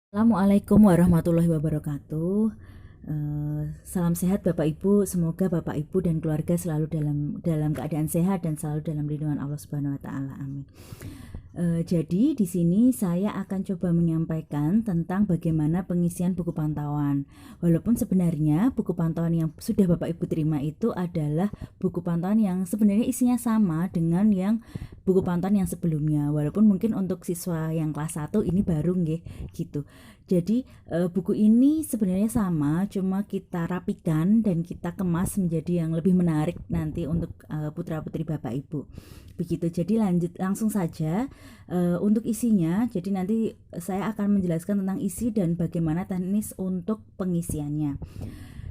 Assalamualaikum warahmatullahi wabarakatuh. Salam sehat Bapak Ibu. Semoga Bapak Ibu dan keluarga selalu dalam keadaan sehat dan selalu dalam lindungan Allah Subhanahu Wa Taala. Amin. Jadi di sini saya akan coba menyampaikan tentang bagaimana pengisian buku pantauan. Walaupun sebenarnya buku pantauan yang sudah Bapak Ibu terima itu adalah buku pantauan yang sebenarnya isinya sama dengan yang buku pantauan yang sebelumnya. Walaupun mungkin untuk siswa yang kelas 1 ini baru nggih gitu. Jadi buku ini sebenarnya sama, cuma kita rapikan dan kita kemas menjadi yang lebih menarik nanti untuk putra-putri Bapak Ibu. Begitu. Jadi langsung saja untuk isinya. Jadi nanti saya akan menjelaskan tentang isi dan bagaimana teknis untuk pengisiannya.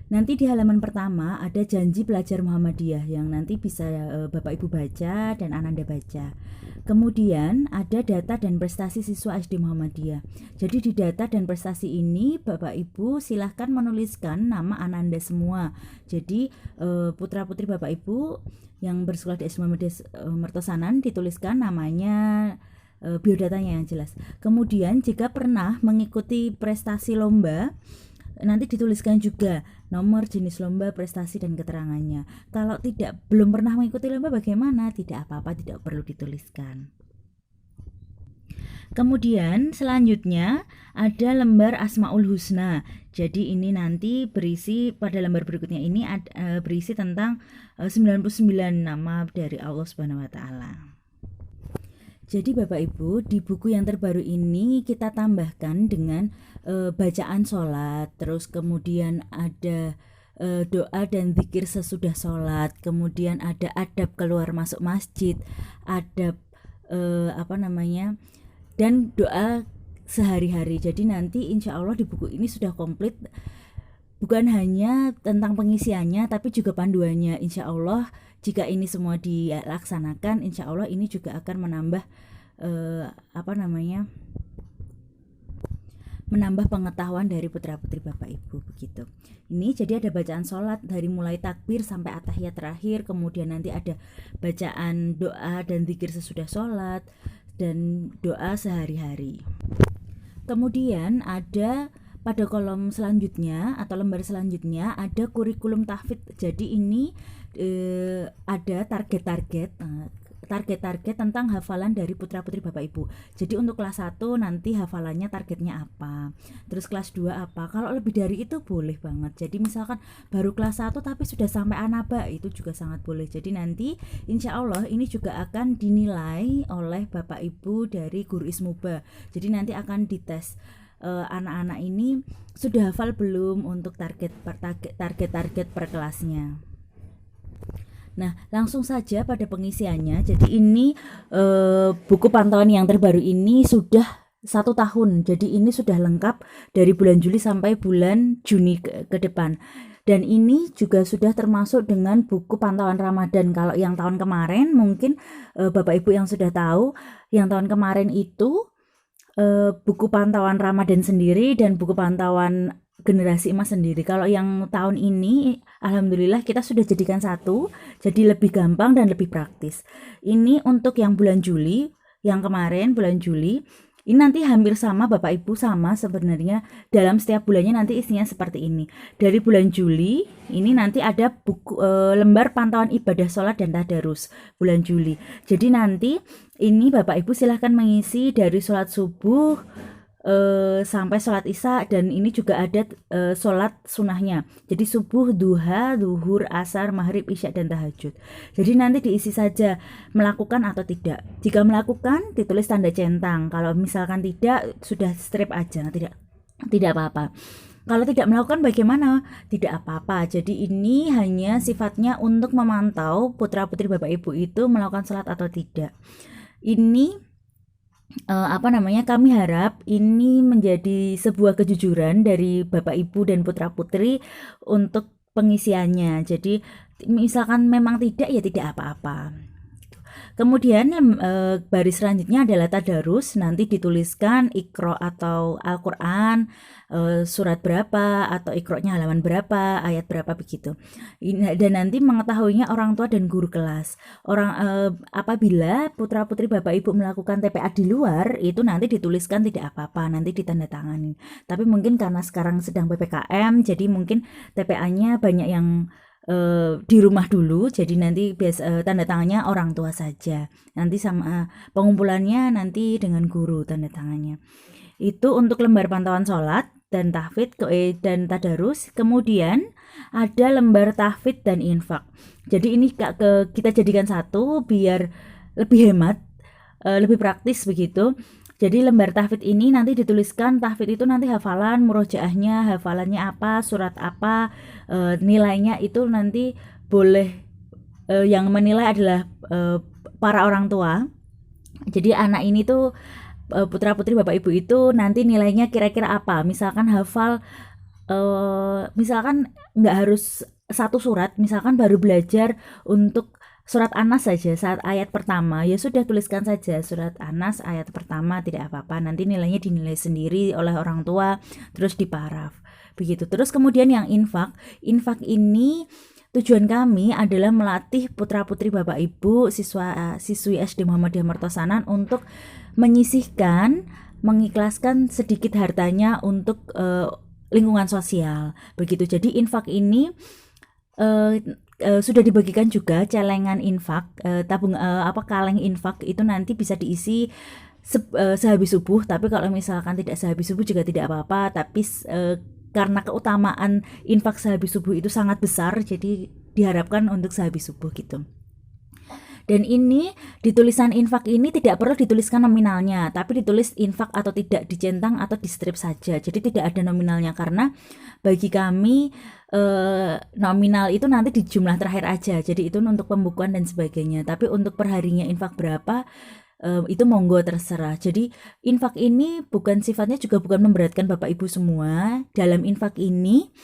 Nanti di halaman pertama ada janji pelajar Muhammadiyah yang nanti bisa Bapak Ibu baca dan Ananda baca. Kemudian ada data dan prestasi siswa SD Muhammadiyah. Jadi di data dan prestasi ini Bapak Ibu silahkan menuliskan nama Ananda semua. Jadi putra-putri Bapak Ibu yang bersekolah di SD Muhammadiyah Mertosanan dituliskan namanya, biodatanya yang jelas. Kemudian jika pernah mengikuti prestasi lomba, nanti dituliskan juga nomor, jenis lomba, prestasi dan keterangannya. Kalau belum pernah mengikuti lomba bagaimana? Tidak apa-apa, tidak perlu dituliskan. Kemudian selanjutnya ada lembar Asmaul Husna. Jadi ini nanti berisi pada lembar berikutnya ini berisi tentang 99 nama dari Allah Subhanahu wa taala. Jadi Bapak Ibu, di buku yang terbaru ini kita tambahkan dengan bacaan sholat, terus kemudian ada doa dan zikir sesudah sholat, kemudian ada adab keluar masuk masjid, adab dan doa sehari-hari. Jadi nanti insya Allah di buku ini sudah komplit, bukan hanya tentang pengisiannya tapi juga panduannya. Insya Allah jika ini semua dilaksanakan, insya Allah ini juga akan menambah menambah pengetahuan dari putra-putri Bapak Ibu begitu. Ini jadi ada bacaan sholat dari mulai takbir sampai at-tahiyat terakhir, kemudian nanti ada bacaan doa dan zikir sesudah sholat dan doa sehari-hari. Kemudian ada pada kolom selanjutnya atau lembar selanjutnya ada kurikulum tahfidz. Jadi ini ada target-target tentang hafalan dari putra-putri Bapak Ibu. Jadi untuk kelas 1 nanti hafalannya targetnya apa, terus kelas 2 apa. Kalau lebih dari itu boleh banget. Jadi misalkan baru kelas 1 tapi sudah sampai anaba, itu juga sangat boleh. Jadi nanti insya Allah ini juga akan dinilai oleh Bapak Ibu dari guru Ismuba. Jadi nanti akan dites anak-anak ini sudah hafal belum untuk target per kelasnya. Nah, langsung saja pada pengisiannya. Jadi ini buku pantauan yang terbaru ini sudah 1 tahun. Jadi ini sudah lengkap dari bulan Juli sampai bulan Juni ke depan. Dan ini juga sudah termasuk dengan buku pantauan Ramadan. Kalau yang tahun kemarin mungkin Bapak Ibu yang sudah tahu, yang tahun kemarin itu buku pantauan Ramadan sendiri dan buku pantauan generasi emas sendiri. Kalau yang tahun ini alhamdulillah kita sudah jadikan satu, jadi lebih gampang dan lebih praktis. Ini untuk yang bulan Juli, yang kemarin bulan Juli, ini nanti hampir sama Bapak Ibu, sama sebenarnya dalam setiap bulannya nanti isinya seperti ini. Dari bulan Juli ini nanti ada buku lembar pantauan ibadah sholat dan tadarus bulan Juli. Jadi nanti ini Bapak Ibu silahkan mengisi dari sholat subuh sampai sholat isya, dan ini juga ada sholat sunahnya. Jadi subuh, duha, zuhur, asar, maghrib, isya dan tahajud. Jadi nanti diisi saja melakukan atau tidak. Jika melakukan ditulis tanda centang. Kalau misalkan tidak, sudah strip aja, tidak apa-apa. Kalau tidak melakukan bagaimana? Tidak apa-apa. Jadi ini hanya sifatnya untuk memantau putra-putri Bapak Ibu itu melakukan sholat atau tidak. Ini kami harap ini menjadi sebuah kejujuran dari Bapak Ibu dan putra-putri untuk pengisiannya. Jadi misalkan memang tidak, ya tidak apa-apa. Kemudian baris selanjutnya adalah tadarus, nanti dituliskan Iqra atau Al-Qur'an surat berapa atau Iqra-nya halaman berapa, ayat berapa begitu. Dan nanti mengetahuinya orang tua dan guru kelas. Apabila putra-putri Bapak Ibu melakukan TPA di luar, itu nanti dituliskan tidak apa-apa, nanti ditandatangani. Tapi mungkin karena sekarang sedang PPKM, jadi mungkin TPA-nya banyak yang di rumah dulu, jadi nanti tanda tangannya orang tua saja, nanti sama pengumpulannya nanti dengan guru tanda tangannya. Itu untuk lembar pantauan sholat dan tahfidz dan tadarus. Kemudian ada lembar tahfidz dan infak. Jadi ini kita jadikan satu biar lebih hemat, lebih praktis begitu. Jadi lembar tahfidz ini nanti dituliskan, tahfidz itu nanti hafalan, murojaahnya, hafalannya apa, surat apa, nilainya itu nanti boleh yang menilai adalah para orang tua. Jadi anak ini tuh putra-putri Bapak Ibu itu nanti nilainya kira-kira apa. Misalkan hafal, misalkan nggak harus satu surat, misalkan baru belajar untuk surat Anas saja saat ayat pertama, ya sudah tuliskan saja surat Anas ayat pertama, tidak apa-apa, nanti nilainya dinilai sendiri oleh orang tua, terus diparaf begitu. Terus kemudian yang infak ini tujuan kami adalah melatih putra-putri Bapak Ibu siswi SD Muhammadiyah Mertosanan untuk menyisihkan, mengikhlaskan sedikit hartanya untuk lingkungan sosial begitu. Jadi infak ini sudah dibagikan juga celengan infak, kaleng infak itu nanti bisa diisi sehabis subuh. Tapi kalau misalkan tidak sehabis subuh juga tidak apa-apa, tapi karena keutamaan infak sehabis subuh itu sangat besar, jadi diharapkan untuk sehabis subuh gitu. Dan ini di tulisan infak ini tidak perlu dituliskan nominalnya, tapi ditulis infak atau tidak, dicentang atau di strip saja. Jadi tidak ada nominalnya, karena bagi kami nominal itu nanti di jumlah terakhir aja. Jadi itu untuk pembukuan dan sebagainya. Tapi untuk perharinya infak berapa itu monggo terserah. Jadi infak ini sifatnya juga bukan memberatkan Bapak Ibu semua. Dalam infak ini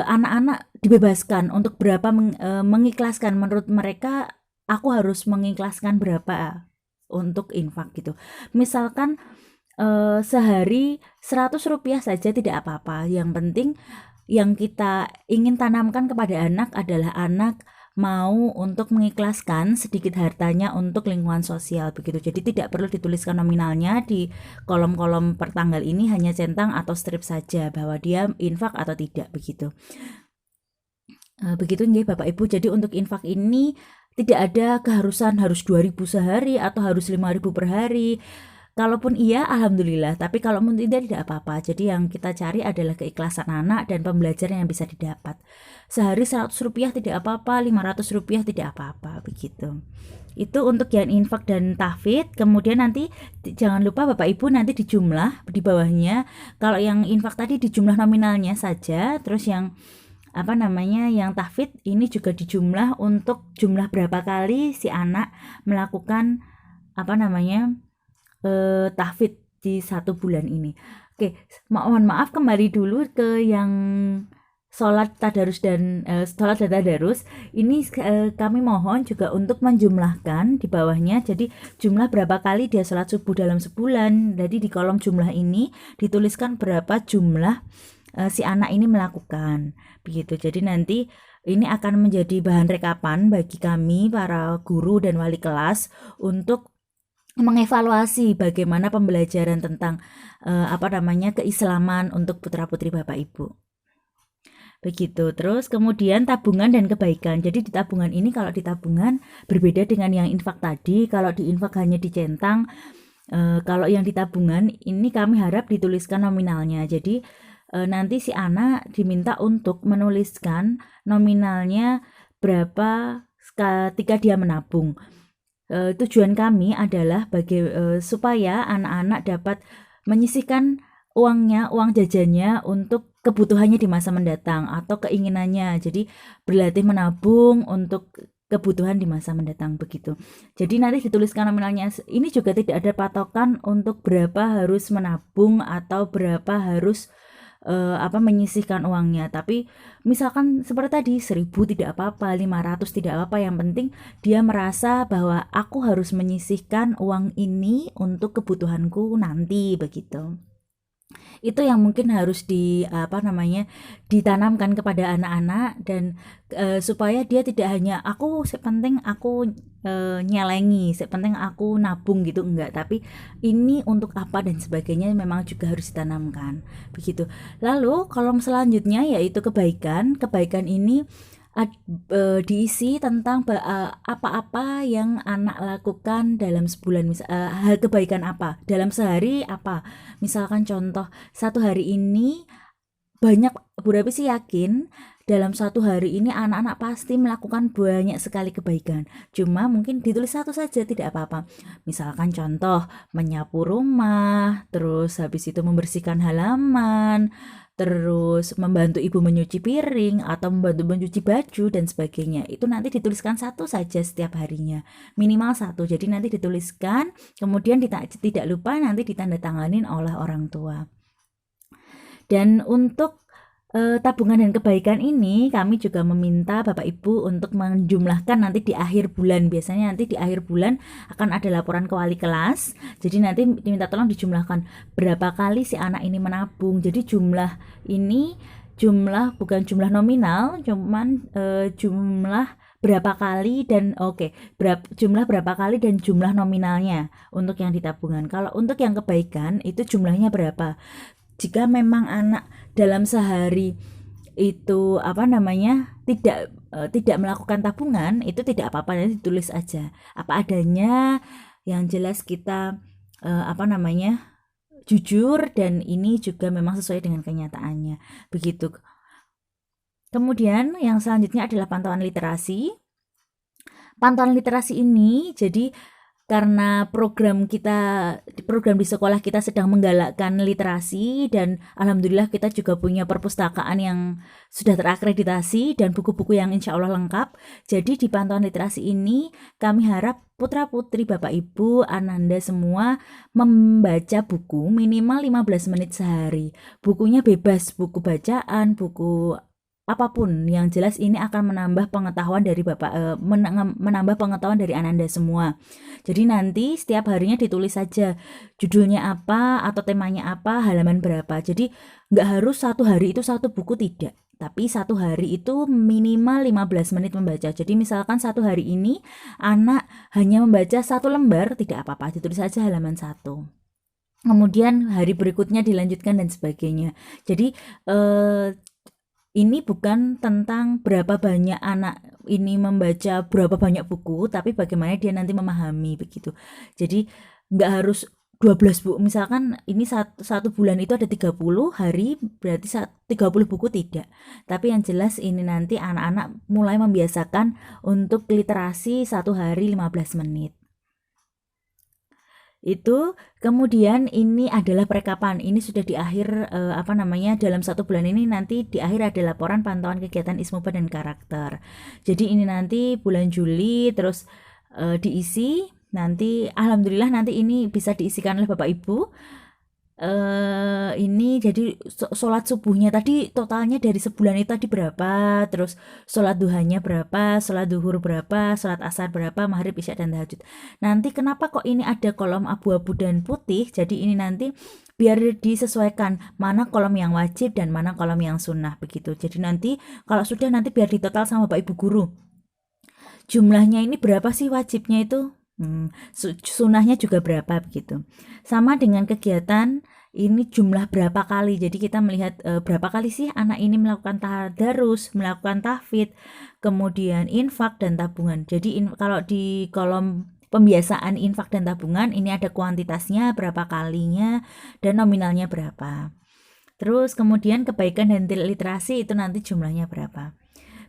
anak-anak dibebaskan untuk berapa mengikhlaskan. Menurut mereka, aku harus mengikhlaskan berapa untuk infak gitu. Misalkan sehari 100 rupiah saja tidak apa-apa. Yang penting yang kita ingin tanamkan kepada anak adalah anak mau untuk mengikhlaskan sedikit hartanya untuk lingkungan sosial begitu. Jadi tidak perlu dituliskan nominalnya di kolom-kolom pertanggal ini, hanya centang atau strip saja bahwa dia infak atau tidak begitu. Begitu nggih Bapak Ibu. Jadi untuk infak ini tidak ada keharusan harus 2.000 sehari atau harus 5.000 per hari. Kalaupun iya, alhamdulillah. Tapi kalau tidak apa-apa. Jadi yang kita cari adalah keikhlasan anak dan pembelajaran yang bisa didapat. Sehari 100 rupiah tidak apa-apa, 500 rupiah tidak apa-apa, begitu. Itu untuk yang infak dan tahfidz. Kemudian nanti jangan lupa Bapak Ibu nanti dijumlah di bawahnya. Kalau yang infak tadi dijumlah nominalnya saja, terus yang yang tahfidz ini juga dijumlah untuk jumlah berapa kali si anak melakukan tahfidz di 1 bulan ini. Oke, mohon maaf, kembali dulu ke yang sholat tadarus dan tadarus. Ini kami mohon juga untuk menjumlahkan di bawahnya. Jadi jumlah berapa kali dia sholat subuh dalam sebulan. Jadi di kolom jumlah ini dituliskan berapa jumlah si anak ini melakukan begitu. Jadi nanti ini akan menjadi bahan rekapan bagi kami para guru dan wali kelas untuk mengevaluasi bagaimana pembelajaran tentang keislaman untuk putra-putri Bapak Ibu. Begitu. Terus kemudian tabungan dan kebaikan. Jadi di tabungan ini, kalau di tabungan berbeda dengan yang infak tadi. Kalau di infak hanya dicentang, kalau yang di tabungan ini kami harap dituliskan nominalnya. Jadi nanti si anak diminta untuk menuliskan nominalnya berapa ketika dia menabung. Tujuan kami adalah supaya anak-anak dapat menyisihkan uang jajannya untuk kebutuhannya di masa mendatang atau keinginannya. Jadi berlatih menabung untuk kebutuhan di masa mendatang begitu. Jadi nanti dituliskan nominalnya. Ini juga tidak ada patokan untuk berapa harus menabung atau berapa harus menyisihkan uangnya. Tapi misalkan seperti tadi 1.000 tidak apa-apa, 500 tidak apa-apa, yang penting dia merasa bahwa aku harus menyisihkan uang ini untuk kebutuhanku nanti begitu. Itu yang mungkin harus ditanamkan kepada anak-anak, dan supaya dia tidak hanya penting aku nyelengi, penting aku nabung gitu, enggak, tapi ini untuk apa dan sebagainya memang juga harus ditanamkan begitu. Lalu kolom selanjutnya yaitu kebaikan. Kebaikan ini diisi tentang apa-apa yang anak lakukan dalam sebulan, hal kebaikan apa dalam sehari apa. Misalkan contoh, satu hari ini banyak, Bu Rapi sih yakin dalam satu hari ini anak-anak pasti melakukan banyak sekali kebaikan. Cuma mungkin ditulis satu saja tidak apa-apa. Misalkan contoh menyapu rumah, terus habis itu membersihkan halaman, terus membantu ibu menyuci piring atau membantu mencuci baju dan sebagainya. Itu nanti dituliskan satu saja setiap harinya, minimal satu. Jadi nanti dituliskan, kemudian tidak lupa nanti ditandatanganin oleh orang tua. Dan untuk tabungan dan kebaikan ini kami juga meminta Bapak Ibu untuk menjumlahkan nanti di akhir bulan. Biasanya nanti di akhir bulan akan ada laporan ke wali kelas. Jadi nanti diminta tolong dijumlahkan berapa kali si anak ini menabung. Jadi jumlah ini bukan jumlah nominal, cuman jumlah berapa kali dan jumlah berapa kali dan jumlah nominalnya untuk yang ditabungan. Kalau untuk yang kebaikan itu jumlahnya berapa? Jika memang anak dalam sehari itu tidak melakukan tabungan, itu tidak apa-apa, nanti ditulis aja apa adanya. Yang jelas kita jujur, dan ini juga memang sesuai dengan kenyataannya begitu. Kemudian yang selanjutnya adalah pantauan literasi. Pantauan literasi ini jadi karena program di sekolah kita sedang menggalakkan literasi, dan alhamdulillah kita juga punya perpustakaan yang sudah terakreditasi dan buku-buku yang insya Allah lengkap. Jadi di pantauan literasi ini kami harap putra-putri Bapak Ibu Ananda semua membaca buku minimal 15 menit sehari. Bukunya bebas, buku bacaan, buku apapun, yang jelas ini akan menambah pengetahuan dari menambah pengetahuan dari Ananda semua. Jadi nanti setiap harinya ditulis saja judulnya apa atau temanya apa, halaman berapa. Jadi nggak harus satu hari itu satu buku, tidak, tapi satu hari itu minimal 15 menit membaca. Jadi misalkan satu hari ini anak hanya membaca 1 lembar, tidak apa-apa, ditulis saja halaman 1. Kemudian hari berikutnya dilanjutkan dan sebagainya. Jadi ini bukan tentang berapa banyak anak ini membaca berapa banyak buku, tapi bagaimana dia nanti memahami begitu. Jadi nggak harus 12 buku. Misalkan ini satu bulan itu ada 30 hari, berarti 30 buku, tidak. Tapi yang jelas ini nanti anak-anak mulai membiasakan untuk literasi satu hari 15 menit. Itu kemudian ini adalah perekapan. Ini sudah di akhir dalam satu bulan ini nanti di akhir ada laporan pantauan kegiatan Ismuba dan karakter. Jadi ini nanti bulan Juli terus diisi. Nanti alhamdulillah nanti ini bisa diisikan oleh Bapak Ibu. Ini jadi sholat subuhnya tadi totalnya dari sebulan itu tadi berapa, terus sholat duhanya berapa, sholat duhur berapa, sholat asar berapa, maghrib, isya, dan tahajud. Nanti kenapa kok ini ada kolom abu-abu dan putih? Jadi ini nanti biar disesuaikan mana kolom yang wajib dan mana kolom yang sunnah begitu. Jadi nanti kalau sudah nanti biar ditotal sama Bapak Ibu guru. Jumlahnya ini berapa sih wajibnya itu? Sunnahnya juga berapa begitu. Sama dengan kegiatan ini jumlah berapa kali. Jadi kita melihat berapa kali sih anak ini melakukan tadarus, melakukan tahfidz, kemudian infak dan tabungan. Jadi kalau di kolom pembiasaan infak dan tabungan ini ada kuantitasnya berapa kalinya dan nominalnya berapa. Terus kemudian kebaikan dan literasi itu nanti jumlahnya berapa.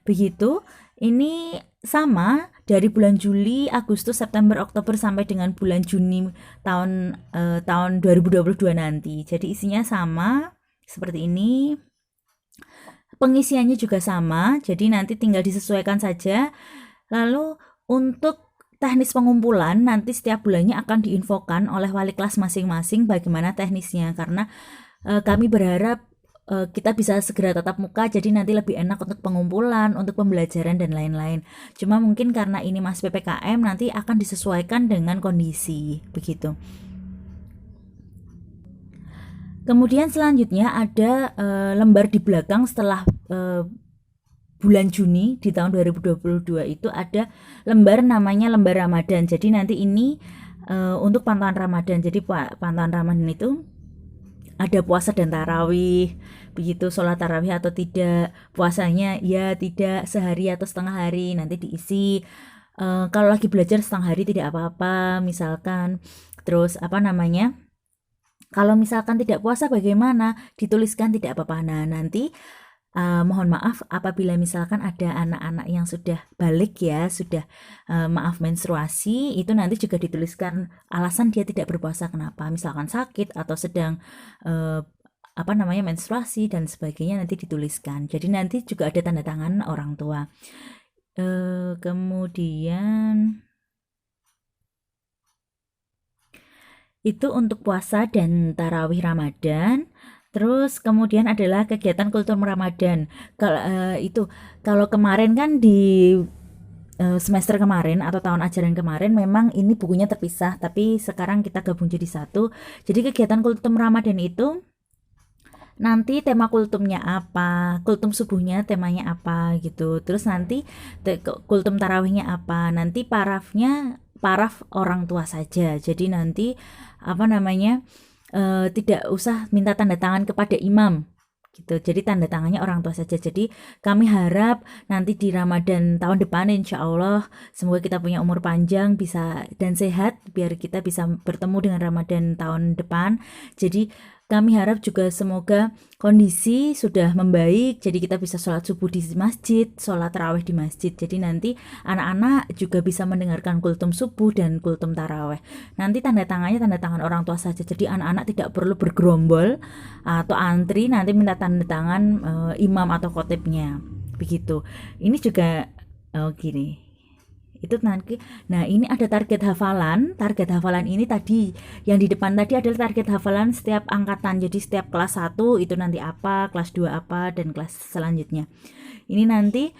Begitu. Ini sama dari bulan Juli, Agustus, September, Oktober sampai dengan bulan Juni tahun 2022 nanti. Jadi isinya sama seperti ini. Pengisiannya juga sama. Jadi nanti tinggal disesuaikan saja. Lalu untuk teknis pengumpulan nanti setiap bulannya akan diinfokan oleh wali kelas masing-masing bagaimana teknisnya, karena kami berharap kita bisa segera tatap muka, jadi nanti lebih enak untuk pengumpulan, untuk pembelajaran dan lain-lain. Cuma mungkin karena ini masih PPKM, nanti akan disesuaikan dengan kondisi begitu. Kemudian selanjutnya ada lembar di belakang setelah bulan Juni di tahun 2022 itu ada lembar namanya lembar Ramadan. Jadi nanti ini untuk pantauan Ramadan. Jadi pantauan Ramadan itu ada puasa dan tarawih, begitu, sholat tarawih atau tidak, puasanya ya tidak, sehari atau setengah hari, nanti diisi. Kalau lagi belajar setengah hari tidak apa-apa misalkan. Terus apa namanya, kalau misalkan tidak puasa bagaimana, dituliskan tidak apa-apa. Nah nanti mohon maaf apabila misalkan ada anak-anak yang sudah balik ya, sudah maaf menstruasi, itu nanti juga dituliskan alasan dia tidak berpuasa kenapa, misalkan sakit atau sedang apa namanya menstruasi dan sebagainya, nanti dituliskan. Jadi nanti juga ada tanda tangan orang tua. Kemudian itu untuk puasa dan tarawih Ramadan. Terus kemudian adalah kegiatan kultur Ramadan. Kalau kemarin kan di semester kemarin atau tahun ajaran kemarin memang ini bukunya terpisah, tapi sekarang kita gabung jadi satu. Jadi kegiatan kultum Ramadan itu nanti tema kultumnya apa, kultum subuhnya temanya apa gitu. Terus nanti kultum tarawihnya apa. Nanti paraf orang tua saja. Jadi nanti apa namanya, tidak usah minta tanda tangan kepada imam gitu. Jadi tanda tangannya orang tua saja. Jadi kami harap nanti di Ramadan tahun depan insya Allah semoga kita punya umur panjang bisa dan sehat biar kita bisa bertemu dengan Ramadan tahun depan. Jadi kami harap juga semoga kondisi sudah membaik, jadi kita bisa sholat subuh di masjid, sholat tarawih di masjid. Jadi nanti anak-anak juga bisa mendengarkan kultum subuh dan kultum tarawih. Nanti tanda tangannya tanda tangan orang tua saja, jadi anak-anak tidak perlu bergerombol atau antri nanti minta tanda tangan imam atau khotibnya. Begitu. Ini juga gini. Itu nanti. Nah, ini ada target hafalan. Target hafalan ini tadi yang di depan tadi adalah target hafalan setiap angkatan. Jadi setiap kelas 1 itu nanti apa, kelas 2 apa, dan kelas selanjutnya. Ini nanti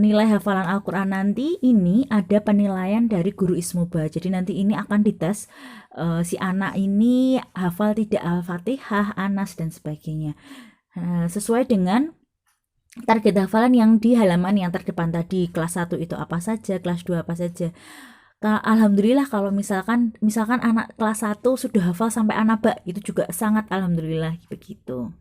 nilai hafalan Al-Quran nanti ini ada penilaian dari guru Ismuba. Jadi nanti ini akan dites si anak ini hafal tidak Al-Fatihah, Anas, dan sebagainya. Sesuai dengan target hafalan yang di halaman yang terdepan tadi, kelas 1 itu apa saja, kelas 2 apa saja. Alhamdulillah kalau misalkan anak kelas 1 sudah hafal sampai anaba, itu juga sangat alhamdulillah begitu.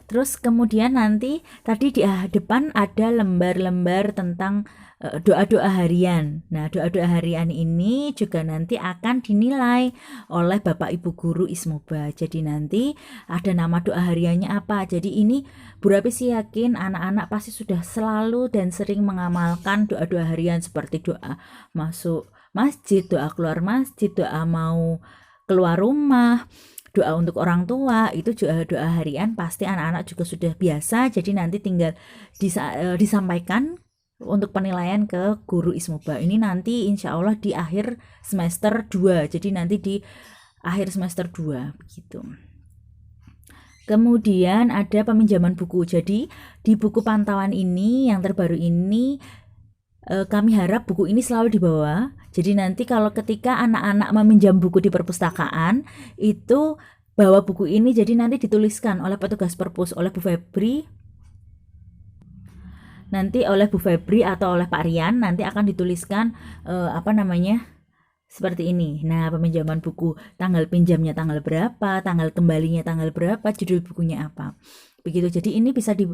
Terus kemudian nanti tadi di depan ada lembar-lembar tentang doa-doa harian. Nah, doa-doa harian ini juga nanti akan dinilai oleh Bapak Ibu Guru Ismuba. Jadi nanti ada nama doa hariannya apa. Jadi ini Bu Rapi sih yakin anak-anak pasti sudah selalu dan sering mengamalkan doa-doa harian seperti doa masuk masjid, doa keluar masjid, doa mau keluar rumah, doa untuk orang tua, itu juga doa harian pasti anak-anak juga sudah biasa. Jadi nanti tinggal disampaikan untuk penilaian ke guru Ismuba. Ini nanti insya Allah di akhir semester 2. Jadi nanti di akhir semester 2 begitu. Kemudian ada peminjaman buku. Jadi di buku pantauan ini yang terbaru ini kami harap buku ini selalu dibawa. Jadi nanti kalau ketika anak-anak meminjam buku di perpustakaan itu bawa buku ini, jadi nanti dituliskan oleh petugas perpus, oleh Bu Febri, nanti oleh Bu Febri atau oleh Pak Rian, nanti akan dituliskan apa namanya seperti ini. Nah, peminjaman buku, tanggal pinjamnya tanggal berapa, tanggal kembalinya tanggal berapa, judul bukunya apa. Begitu. Jadi ini bisa di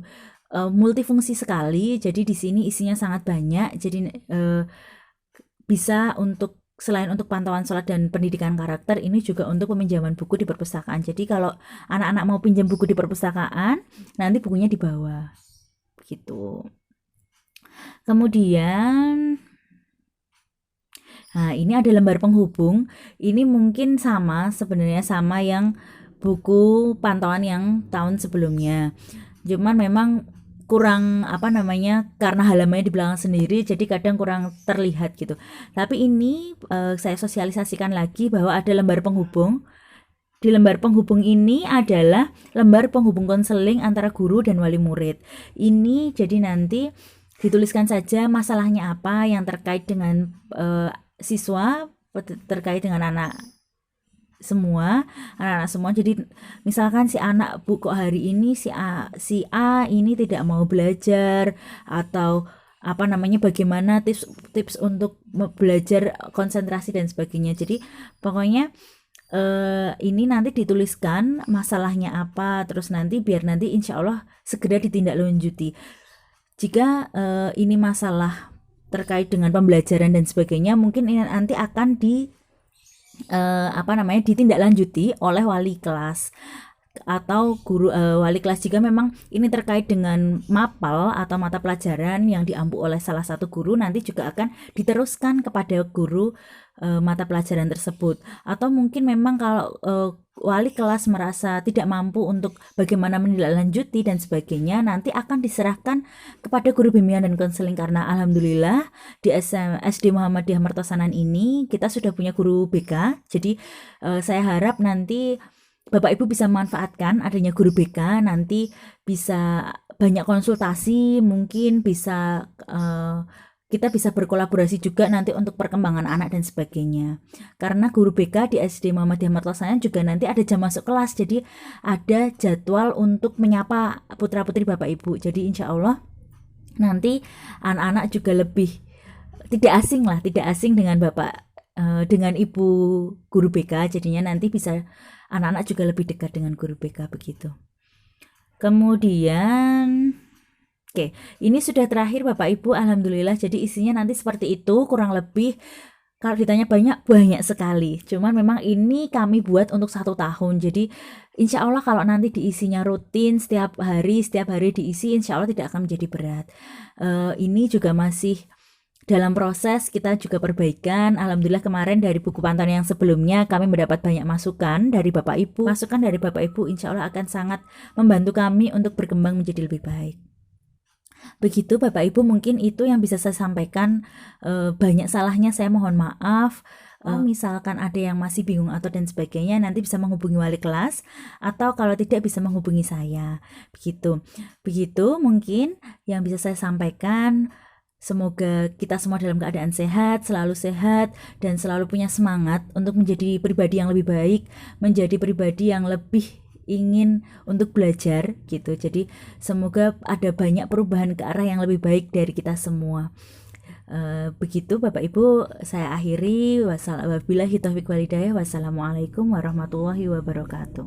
multifungsi sekali. Jadi di sini isinya sangat banyak. Jadi bisa untuk selain untuk pantauan sholat dan pendidikan karakter, ini juga untuk peminjaman buku di perpustakaan. Jadi kalau anak-anak mau pinjam buku di perpustakaan, nanti bukunya dibawa. Begitu. Kemudian nah, ini ada lembar penghubung. Ini mungkin sebenarnya sama yang buku pantauan yang tahun sebelumnya. Cuman memang kurang apa namanya, karena halamannya di belakang sendiri, jadi kadang kurang terlihat gitu. Tapi ini saya sosialisasikan lagi bahwa ada lembar penghubung. Di lembar penghubung ini adalah lembar penghubung konseling antara guru dan wali murid. Ini jadi nanti dituliskan saja masalahnya apa yang terkait dengan siswa, terkait dengan anak-anak semua. Jadi misalkan si anak, Bu, kok hari ini si A ini tidak mau belajar, atau bagaimana tips untuk belajar konsentrasi dan sebagainya. Jadi pokoknya ini nanti dituliskan masalahnya apa, terus nanti biar nanti insya Allah segera ditindaklanjuti. Jika ini masalah terkait dengan pembelajaran dan sebagainya, mungkin ini nanti akan ditindaklanjuti oleh wali kelas atau guru, wali kelas. Jika memang ini terkait dengan mapel atau mata pelajaran yang diampu oleh salah satu guru, nanti juga akan diteruskan kepada guru mata pelajaran tersebut. Atau mungkin memang kalau wali kelas merasa tidak mampu untuk bagaimana menindaklanjuti dan sebagainya, nanti akan diserahkan kepada guru bimbingan dan konseling. Karena alhamdulillah di SD Muhammadiyah Mertosanan ini kita sudah punya guru BK. Jadi saya harap nanti Bapak Ibu bisa memanfaatkan adanya guru BK, nanti bisa banyak konsultasi, mungkin bisa kita bisa berkolaborasi juga nanti untuk perkembangan anak dan sebagainya. Karena guru BK di SD Muhammadiyah Mertosanan juga nanti ada jam masuk kelas, jadi ada jadwal untuk menyapa putra-putri Bapak Ibu. Jadi insya Allah nanti anak-anak juga lebih tidak asing dengan Bapak, dengan Ibu guru BK. Jadinya nanti bisa anak-anak juga lebih dekat dengan guru BK begitu. Kemudian oke, ini sudah terakhir Bapak Ibu, alhamdulillah. Jadi isinya nanti seperti itu kurang lebih. Kalau ditanya banyak sekali. Cuman memang ini kami buat untuk 1 tahun. Jadi insya Allah kalau nanti diisinya rutin setiap hari diisi, insya Allah tidak akan menjadi berat. Ini juga masih dalam proses, kita juga perbaikan. Alhamdulillah kemarin dari buku pantuan yang sebelumnya kami mendapat banyak masukan dari Bapak Ibu. Masukan dari Bapak Ibu insya Allah akan sangat membantu kami untuk berkembang menjadi lebih baik. Begitu Bapak Ibu, mungkin itu yang bisa saya sampaikan. Banyak salahnya saya mohon maaf. Misalkan ada yang masih bingung atau dan sebagainya, nanti bisa menghubungi wali kelas, atau kalau tidak bisa menghubungi saya. Begitu mungkin yang bisa saya sampaikan. Semoga kita semua dalam keadaan sehat, selalu sehat, dan selalu punya semangat untuk menjadi pribadi yang lebih baik, menjadi pribadi yang lebih ingin untuk belajar gitu. Jadi semoga ada banyak perubahan ke arah yang lebih baik dari kita semua. Begitu Bapak Ibu, saya akhiri. Wabillahi taufiq walhidayah. Wassalamualaikum warahmatullahi wabarakatuh.